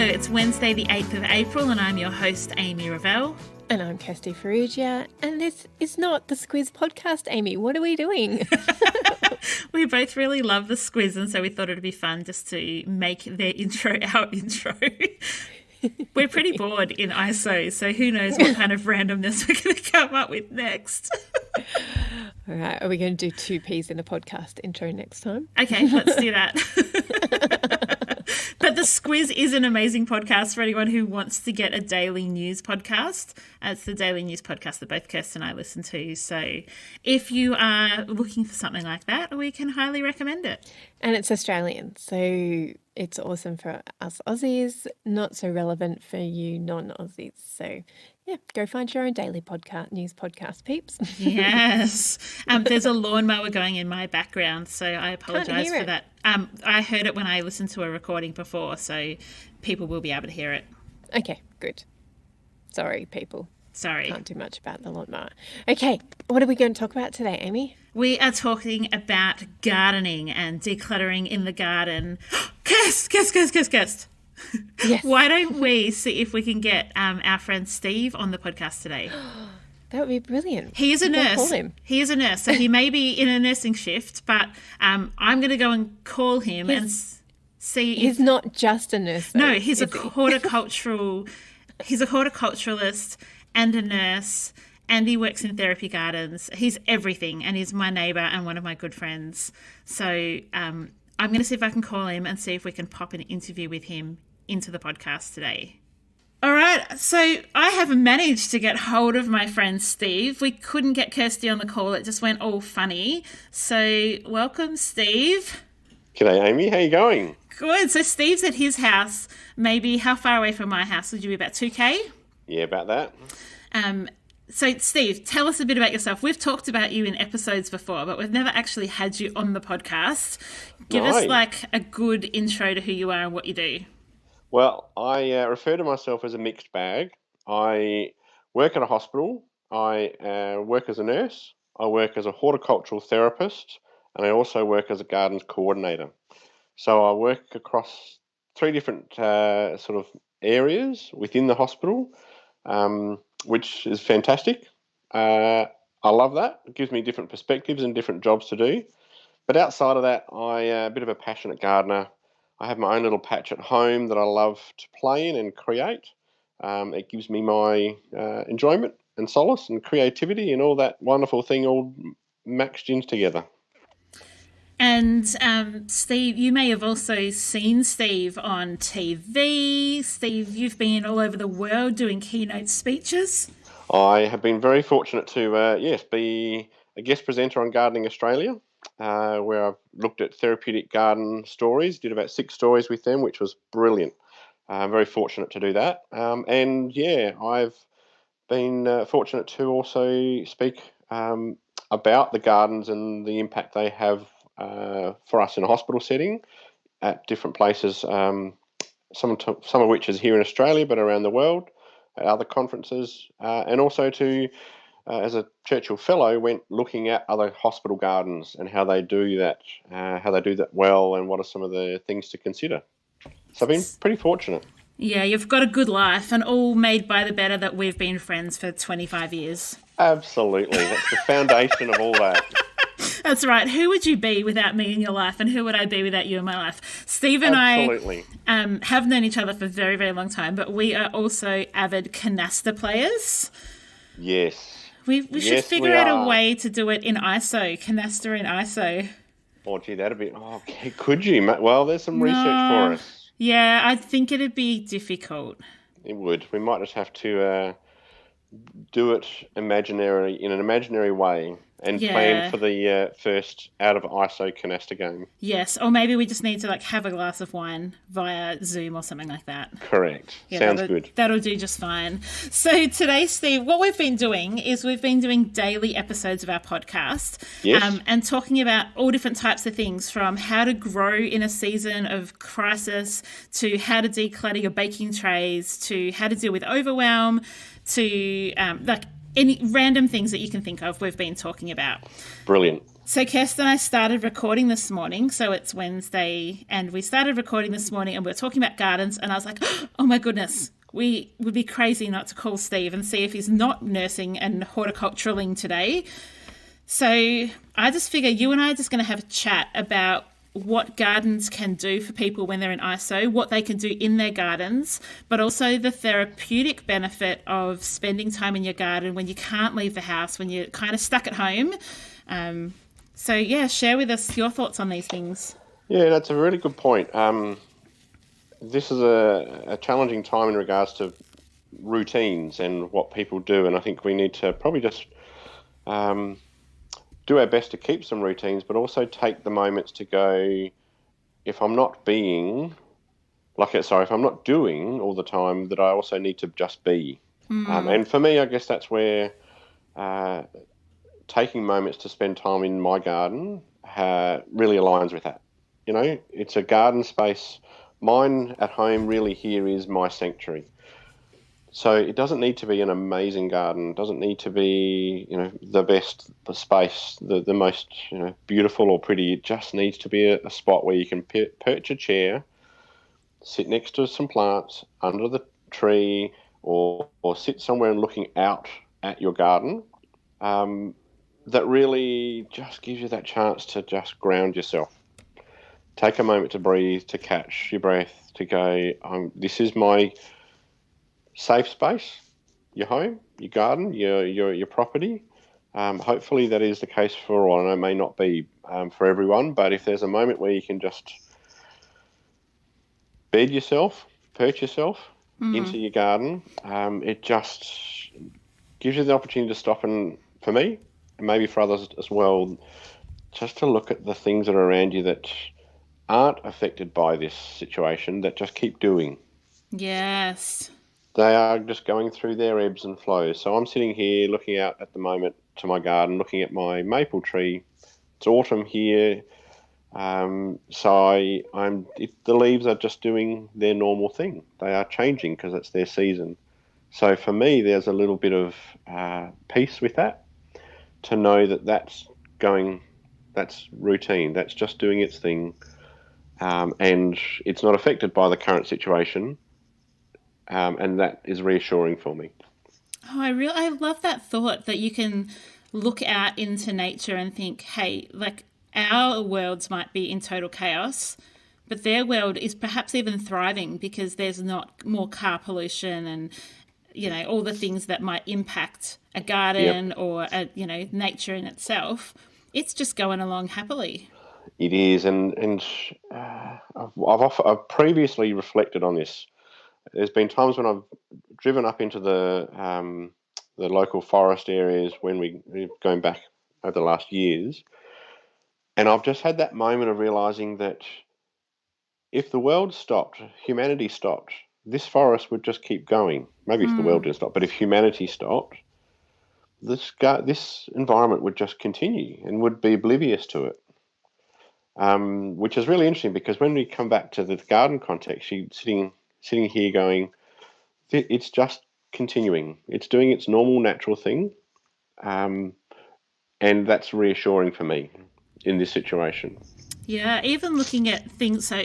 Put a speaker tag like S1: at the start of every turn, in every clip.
S1: it's Wednesday the 8th of April and I'm your host Amy Revell.
S2: And I'm Kirsty Ferrugia, and this is not the Squiz podcast, Amy. What are we doing?
S1: We both really love the Squiz, and so we thought it'd be fun just to make their intro our intro. We're pretty bored in ISO, so who knows what kind of randomness we're going to come up with next.
S2: All right, are we going to do 2 Ps in a podcast intro next time?
S1: Okay, let's do that. But the Squiz is an amazing podcast for anyone who wants to get a daily news podcast. It's the daily news podcast that both Kirst and I listen to. So if you are looking for something like that, we can highly recommend it.
S2: And it's Australian, so it's awesome for us Aussies, not so relevant for you non-Aussies. So yeah, go find your own daily podcast, news podcast, peeps.
S1: Yes. There's a lawnmower going in my background, so I apologise for that. I heard it when I listened to a recording before, so people will be able to hear it.
S2: Okay, good. Sorry, people.
S1: Sorry.
S2: Can't do much about the lawnmower. Okay, what are we going to talk about today, Amy?
S1: We are talking about gardening and decluttering in the garden. Kirst!
S2: Yes.
S1: Why don't we see if we can get our friend Steve on the podcast today?
S2: That would be brilliant.
S1: He is a nurse.
S2: Call him.
S1: He is a nurse, so he may be in a nursing shift, but I'm going to go and call him and see if...
S2: He's not just a nurse, though,
S1: No, he's a horticultural... He's a horticulturalist and a nurse, and he works in therapy gardens. He's everything, and he's my neighbour and one of my good friends. So I'm going to see if I can call him and see if we can pop an interview with him into the podcast today. All right, so I have managed to get hold of my friend Steve. We couldn't get Kirsty on the call. It just went all funny. So welcome, Steve.
S3: G'day, Amy. How you going?
S1: Good. So Steve's at his house. Maybe how far away from my house? Would you be about 2K?
S3: Yeah, about that.
S1: So, Steve, tell us a bit about yourself. We've talked about you in episodes before, but we've never actually had you on the podcast. Give us like a good intro to who you are and what you do.
S3: Well, I refer to myself as a mixed bag. I work at a hospital. I work as a nurse. I work as a horticultural therapist, and I also work as a gardens coordinator. So I work across 3 different sort of areas within the hospital, which is fantastic. I love that. It gives me different perspectives and different jobs to do. But outside of that, I'm a bit of a passionate gardener. I have my own little patch at home that I love to play in and create. It gives me my enjoyment and solace and creativity and all that wonderful thing all maxed in together.
S1: And Steve, you may have also seen Steve on TV. Steve, you've been all over the world doing keynote speeches. I
S3: have been very fortunate to, be a guest presenter on Gardening Australia, where I've looked at therapeutic garden stories, did about 6 stories with them, which was brilliant. I'm very fortunate to do that. I've been fortunate to also speak about the gardens and the impact they have for us in a hospital setting at different places, some of which is here in Australia but around the world, at other conferences, and also to, as a Churchill Fellow, went looking at other hospital gardens and how they do that well, and what are some of the things to consider. So I've been pretty fortunate.
S1: Yeah, you've got a good life, and all made by the better that we've been friends for 25 years.
S3: Absolutely. That's the foundation of all that.
S1: That's right. Who would you be without me in your life, and who would I be without you in my life? Steve and
S3: Absolutely.
S1: I have known each other for a very, very long time, but we are also avid canasta players.
S3: Yes.
S1: We should figure out a way to do it in ISO, canasta in ISO.
S3: Oh, gee, that'd be... Oh, okay. Could you? Well, there's some research for us.
S1: Yeah, I think it'd be difficult.
S3: It would. We might just have to do it in an imaginary way. And plan for the first out of ISO canasta game.
S1: Yes, or maybe we just need to have a glass of wine via Zoom or something like that.
S3: Correct. Yeah, Sounds good.
S1: That'll do just fine. So today, Steve, what we've been doing is we've been doing daily episodes of our podcast.
S3: Yes.
S1: And talking about all different types of things, from how to grow in a season of crisis, to how to declutter your baking trays, to how to deal with overwhelm, to any random things that you can think of we've been talking about.
S3: Brilliant.
S1: So Kirst and I started recording this morning. So it's Wednesday, and we started recording this morning, and we were talking about gardens. And I was like, oh my goodness, we would be crazy not to call Steve and see if he's not nursing and horticulturaling today. So I just figure you and I are just going to have a chat about what gardens can do for people when they're in ISO, what they can do in their gardens, but also the therapeutic benefit of spending time in your garden when you can't leave the house, when you're kind of stuck at home. So, yeah, share with us your thoughts on these things.
S3: Yeah, that's a really good point. This is a challenging time in regards to routines and what people do, and I think we need to probably just do our best to keep some routines, but also take the moments to go, if I'm not doing all the time, that I also need to just be. And for me, I guess that's where taking moments to spend time in my garden really aligns with that. You know, it's a garden space. Mine at home really here is my sanctuary. So it doesn't need to be an amazing garden. It doesn't need to be, the best space, the most, beautiful or pretty. It just needs to be a spot where you can perch a chair, sit next to some plants under the tree, or sit somewhere and looking out at your garden. That really just gives you that chance to just ground yourself. Take a moment to breathe, to catch your breath, to go, this is my safe space, your home, your garden, your property. Hopefully that is the case for all. I know it may not be for everyone, but if there's a moment where you can just bed yourself, perch yourself into your garden, it just gives you the opportunity to stop and, for me, and maybe for others as well, just to look at the things that are around you that aren't affected by this situation, that just keep doing.
S1: Yes.
S3: They are just going through their ebbs and flows. So I'm sitting here looking out at the moment to my garden, looking at my maple tree. It's autumn here. The leaves are just doing their normal thing. They are changing because it's their season. So for me, there's a little bit of peace with that, to know that that's routine, that's just doing its thing, and it's not affected by the current situation, and that is reassuring for me.
S1: Oh, I love that thought that you can look out into nature and think, hey, like our worlds might be in total chaos, but their world is perhaps even thriving because there's not more car pollution and all the things that might impact a garden or nature in itself. It's just going along happily.
S3: It is, and I've previously reflected on this. There's been times when I've driven up into the local forest areas when we're going back over the last years, and I've just had that moment of realising that if the world stopped, humanity stopped, this forest would just keep going. Maybe if the world didn't stop, but if humanity stopped, this environment would just continue and would be oblivious to it. Which is really interesting, because when we come back to the garden context, you're sitting here going, it's just continuing. It's doing its normal, natural thing. And that's reassuring for me in this situation.
S1: Yeah, even looking at things. So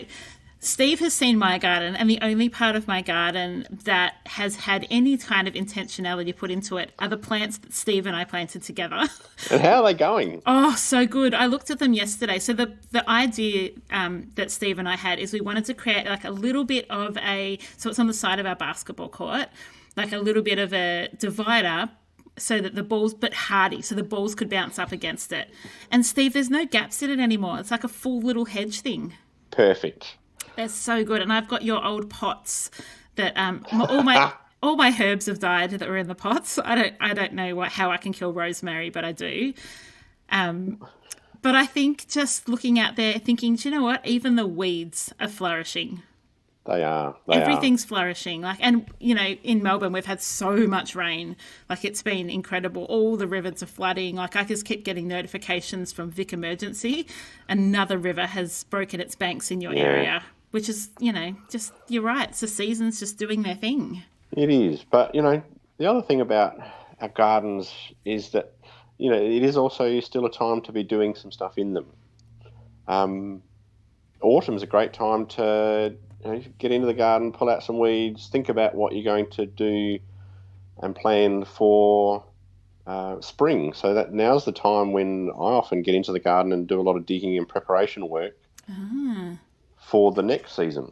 S1: Steve has seen my garden, and the only part of my garden that has had any kind of intentionality put into it are the plants that Steve and I planted together.
S3: And how are they going?
S1: Oh, so good. I looked at them yesterday. So the idea that Steve and I had is we wanted to create like a little bit of so it's on the side of our basketball court, like a little bit of a divider, so that the balls, but hardy, so the balls could bounce up against it. And Steve, there's no gaps in it anymore. It's like a full little hedge thing.
S3: Perfect.
S1: They're so good. And I've got your old pots that all my herbs have died that were in the pots. I don't know how I can kill rosemary, but I do. But I think just looking out there, thinking, do you know what? Even the weeds are flourishing.
S3: They are.
S1: Everything's flourishing. And in Melbourne, we've had so much rain. Like, it's been incredible. All the rivers are flooding. Like, I just keep getting notifications from Vic Emergency. Another river has broken its banks in your area, which is, just, you're right. It's the seasons just doing their thing.
S3: It is. But, the other thing about our gardens is that it is also still a time to be doing some stuff in them. Autumn's a great time to get into the garden, pull out some weeds, think about what you're going to do and plan for spring. So that now's the time when I often get into the garden and do a lot of digging and preparation work for the next season.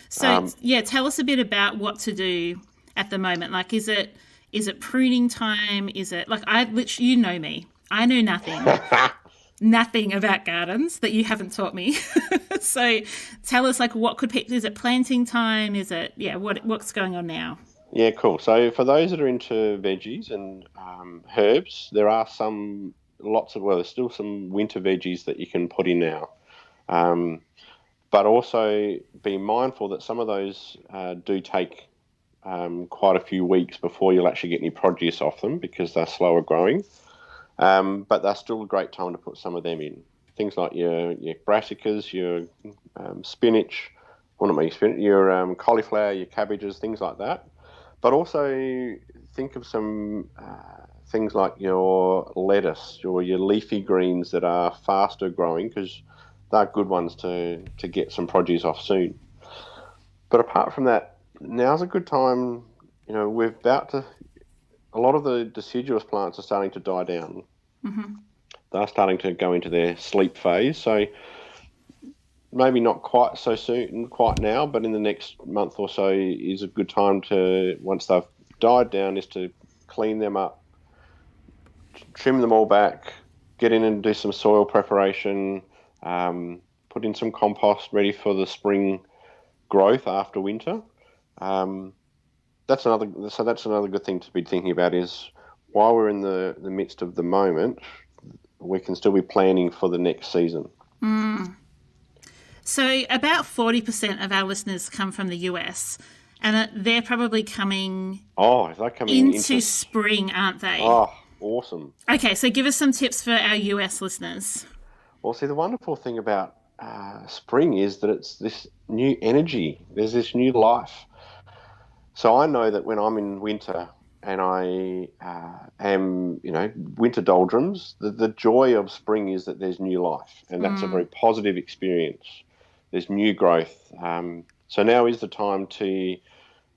S1: So, tell us a bit about what to do at the moment. Like, is it pruning time? Is it, like, you know me. I know nothing. Nothing about gardens that you haven't taught me. So tell us, like, is it planting time? Is it, what's going on now?
S3: Yeah, cool. So for those that are into veggies and herbs, there are there's still some winter veggies that you can put in now. But also be mindful that some of those do take quite a few weeks before you'll actually get any produce off them because they're slower growing. But they're still a great time to put some of them in. Things like your brassicas, your spinach, your cauliflower, your cabbages, things like that. But also think of some things like your lettuce or your leafy greens that are faster growing because they're good ones to get some produce off soon. But apart from that, now's a good time. A lot of the deciduous plants are starting to die down. Mm-hmm. They're starting to go into their sleep phase. So maybe not quite so soon, quite now, but in the next month or so is a good time to, once they've died down, is to clean them up, trim them all back, get in and do some soil preparation, put in some compost ready for the spring growth after winter. That's another good thing to be thinking about is while we're in the midst of the moment, we can still be planning for the next season.
S1: So about 40% of our listeners come from the US, and they're probably coming into spring, aren't they?
S3: Oh, awesome.
S1: Okay, so give us some tips for our US listeners.
S3: Well, see, the wonderful thing about spring is that it's this new energy. There's this new life. So I know that when I'm in winter and I am, winter doldrums, the joy of spring is that there's new life, and that's a very positive experience. There's new growth. So now is the time to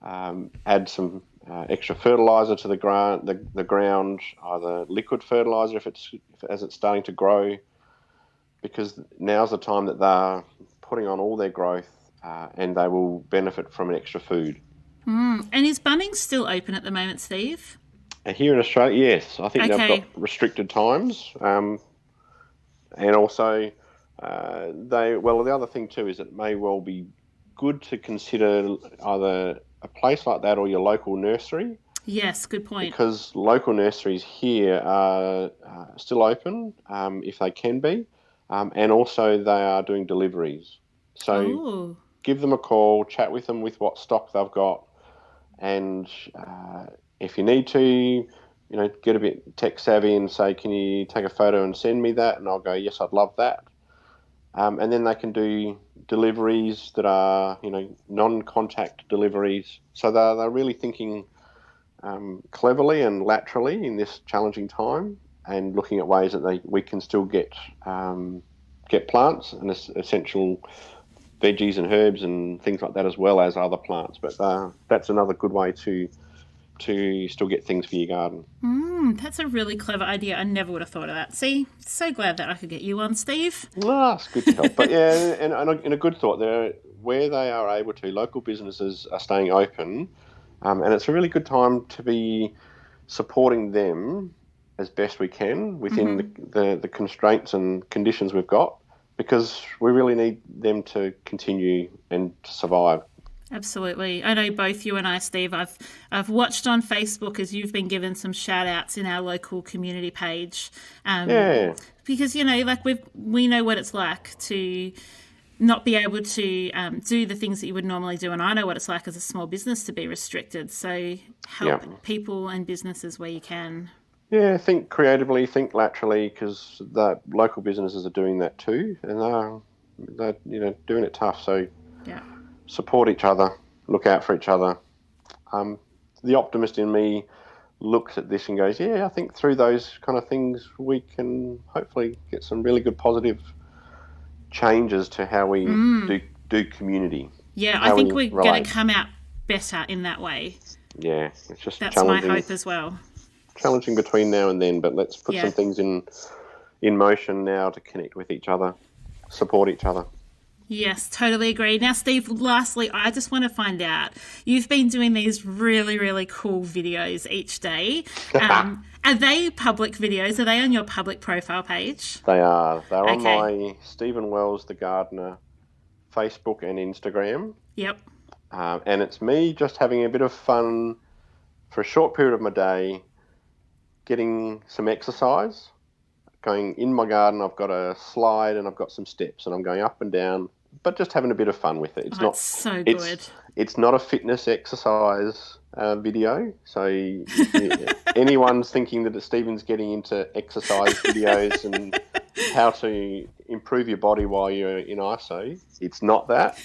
S3: add some extra fertilizer to the ground, either liquid fertilizer as it's starting to grow, because now's the time that they're putting on all their growth and they will benefit from an extra food.
S1: And is Bunnings still open at the moment, Steve?
S3: Here in Australia, yes. I think they've got restricted times. And also, the other thing too is it may well be good to consider either a place like that or your local nursery.
S1: Yes, good point.
S3: Because local nurseries here are still open, if they can be, and also they are doing deliveries. So give them a call, chat with them with what stock they've got, and if you need to, get a bit tech savvy and say, can you take a photo and send me that? And I'll go, yes, I'd love that. And then they can do deliveries that are, non-contact deliveries. So they're really thinking cleverly and laterally in this challenging time, and looking at ways that we can still get plants and essential veggies and herbs and things like that, as well as other plants. But that's another good way to still get things for your garden.
S1: That's a really clever idea. I never would have thought of that. See, so glad that I could get you on, Steve.
S3: It's good to help. But yeah, and a good thought there, where they are able to, local businesses are staying open, and it's a really good time to be supporting them as best we can within the constraints and conditions we've got, because we really need them to continue and to survive.
S1: Absolutely. I know both you and I, Steve, I've watched on Facebook as you've been given some shout outs in our local community page. Because, we know what it's like to not be able to do the things that you would normally do. And I know what it's like as a small business to be restricted. So help people and businesses where you can.
S3: Yeah, think creatively, think laterally, because the local businesses are doing that too. And they're doing it tough. So support each other, look out for each other. The optimist in me looks at this and goes, yeah, I think through those kind of things we can hopefully get some really good positive changes to how we do community.
S1: Yeah, I think we're going to come out better in that way.
S3: Yeah, it's just
S1: that's
S3: challenging.
S1: My hope as well.
S3: Challenging between now and then, but let's put some things in motion now to connect with each other, support each other.
S1: Yes, totally agree. Now, Steve, lastly, I just want to find out, you've been doing these really, really cool videos each day. Are they public videos? Are they on your public profile page?
S3: They are. They're on my Stephen Wells the Gardener Facebook and Instagram.
S1: Yep.
S3: And it's me just having a bit of fun for a short period of my day, getting some exercise, going in my garden. I've got a slide and I've got some steps and I'm going up and down, but just having a bit of fun with it. It's
S1: so good.
S3: It's not a fitness exercise video. So anyone's thinking that Stephen's getting into exercise videos and how to improve your body while you're in ISO, it's not that.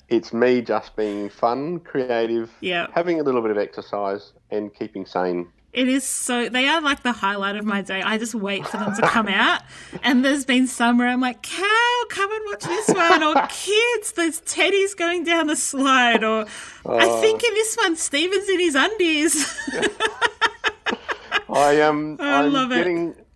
S3: It's me just being fun, creative, having a little bit of exercise and keeping sane.
S1: It is so, they are like the highlight of my day. I just wait for them to come out. And there's been some where I'm like, Cal, come and watch this one. Or kids, there's teddies going down the slide. Or I think in this one, Stephen's in his undies.
S3: I'm
S1: love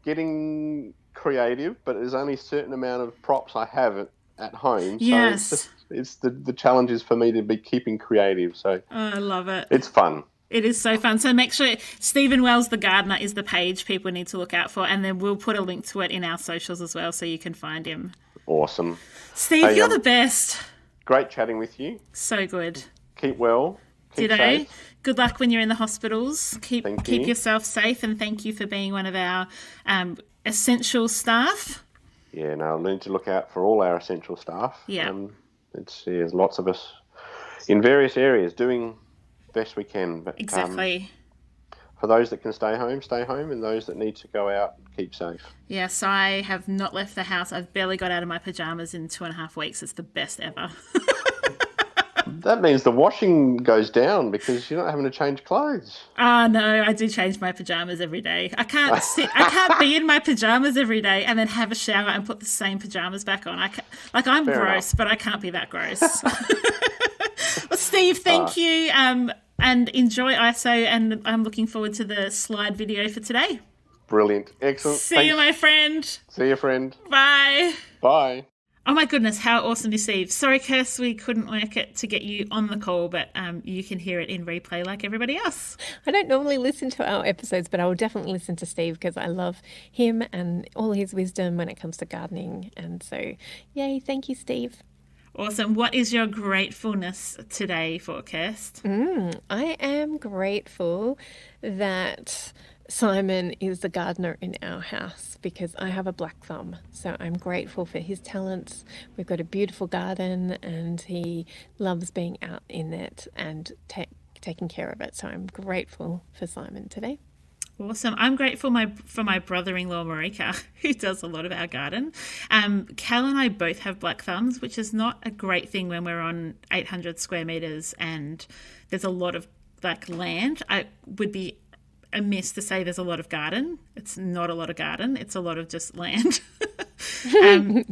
S3: getting creative, but there's only a certain amount of props I have at home. So
S1: yes.
S3: it's the challenge is for me to be keeping creative. So
S1: I love it.
S3: It's fun.
S1: It is so fun. So make sure Stephen Wells the Gardener is the page people need to look out for, and then we'll put a link to it in our socials as well so you can find him.
S3: Awesome.
S1: Steve, you're the best.
S3: Great chatting with you.
S1: So good.
S3: Keep well. Keep safe.
S1: Good luck when you're in the hospitals. Keep yourself safe, and thank you for being one of our essential staff.
S3: Yeah, no, I need to look out for all our essential staff.
S1: Yeah.
S3: There's lots of us in various areas doing best we can, but
S1: exactly.
S3: For those that can stay home, and those that need to go out, keep safe.
S1: Yes, I have not left the house. I've barely got out of my pajamas in 2.5 weeks. It's the best ever.
S3: That means the washing goes down because you're not having to change clothes.
S1: Oh no, I do change my pajamas every day. I can't be in my pajamas every day and then have a shower and put the same pajamas back on. I'm
S3: Fair
S1: gross,
S3: enough.
S1: but I can't be that gross. Well, Steve, thank you, and enjoy ISO, and I'm looking forward to the slide video for today.
S3: Brilliant. Excellent.
S1: See you, my friend.
S3: See you, friend.
S1: Bye.
S3: Bye.
S1: Oh, my goodness, how awesome is Steve? Sorry, Kirst, we couldn't work it to get you on the call, but you can hear it in replay like everybody else.
S2: I don't normally listen to our episodes, but I will definitely listen to Steve because I love him and all his wisdom when it comes to gardening. And so, yay, thank you, Steve.
S1: Awesome. What is your gratefulness today for, Kirst?
S2: I am grateful that Simon is the gardener in our house because I have a black thumb. So I'm grateful for his talents. We've got a beautiful garden and he loves being out in it and taking care of it. So I'm grateful for Simon today.
S1: Awesome. I'm grateful for my brother-in-law, Marika, who does a lot of our garden. Cal and I both have black thumbs, which is not a great thing when we're on 800 square metres and there's a lot of land. I would be amiss to say there's a lot of garden. It's not a lot of garden. It's a lot of just land.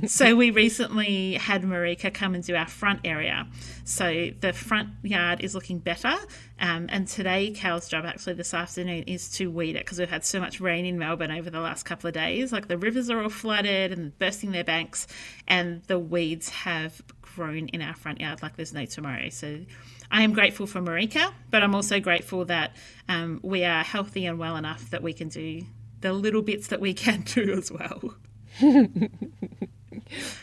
S1: So we recently had Marika come and do our front area. So the front yard is looking better. And today, Cal's job actually this afternoon is to weed it because we've had so much rain in Melbourne over the last couple of days. Like the rivers are all flooded and bursting their banks, and the weeds have grown in our front yard like there's no tomorrow. So I am grateful for Marika, but I'm also grateful that we are healthy and well enough that we can do the little bits that we can do as well.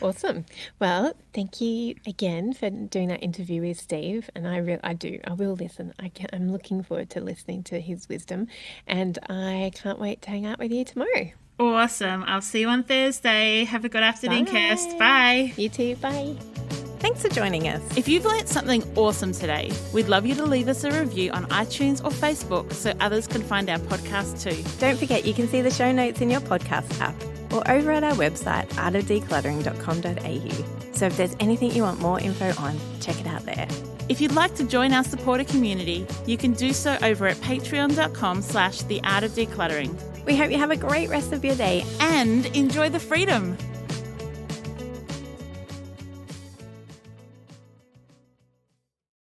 S2: Awesome. Well, thank you again for doing that interview with Steve. And I will listen. I'm looking forward to listening to his wisdom, and I can't wait to hang out with you tomorrow.
S1: Awesome. I'll see you on Thursday. Have a good afternoon, Kirst. Bye.
S2: You too. Bye.
S4: Thanks for joining us.
S1: If you've learnt something awesome today, we'd love you to leave us a review on iTunes or Facebook so others can find our podcast too.
S4: Don't forget you can see the show notes in your podcast app or over at our website, artofdecluttering.com.au. So if there's anything you want more info on, check it out there.
S1: If you'd like to join our supporter community, you can do so over at patreon.com/theartofdecluttering.
S4: We hope you have a great rest of your day
S1: And enjoy the freedom.